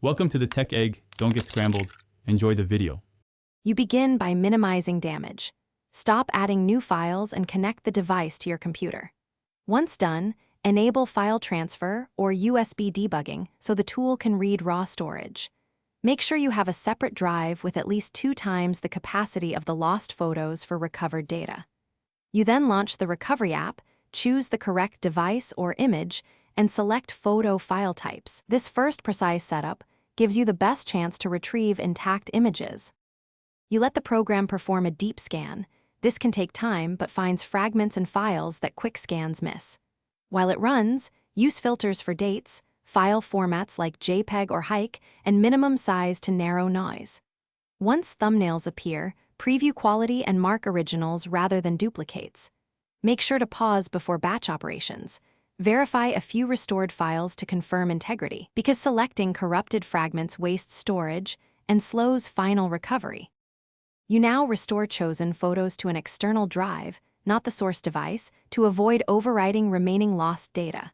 Welcome to the Tech Egg. Don't get scrambled. Enjoy the video. You begin by minimizing damage. Stop adding new files and connect the device to your computer. Once done, enable file transfer or USB debugging so the tool can read raw storage. Make sure you have a separate drive with at least 2 times the capacity of the lost photos for recovered data. You then launch the recovery app, choose the correct device or image, and select photo file types. This first precise setup gives you the best chance to retrieve intact images. You let the program perform a deep scan. This can take time but finds fragments and files that quick scans miss. While it runs, use filters for dates, file formats like JPEG or HEIC, and minimum size to narrow noise. Once thumbnails appear, preview quality and mark originals rather than duplicates. Make sure to pause before batch operations. Verify a few restored files to confirm integrity, because selecting corrupted fragments wastes storage and slows final recovery. You now restore chosen photos to an external drive, not the source device, to avoid overwriting remaining lost data.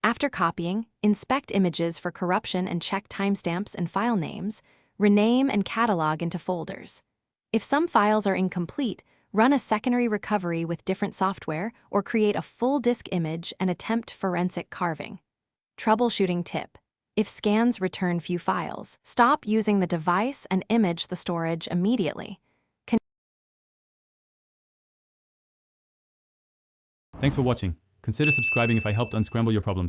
After copying, inspect images for corruption and check timestamps and file names, rename and catalog into folders. If some files are incomplete, run a secondary recovery with different software or create a full disk image and attempt forensic carving. Troubleshooting tip: if scans return few files, stop using the device and image the storage immediately. Thanks for watching. Consider subscribing if I helped unscramble your problems.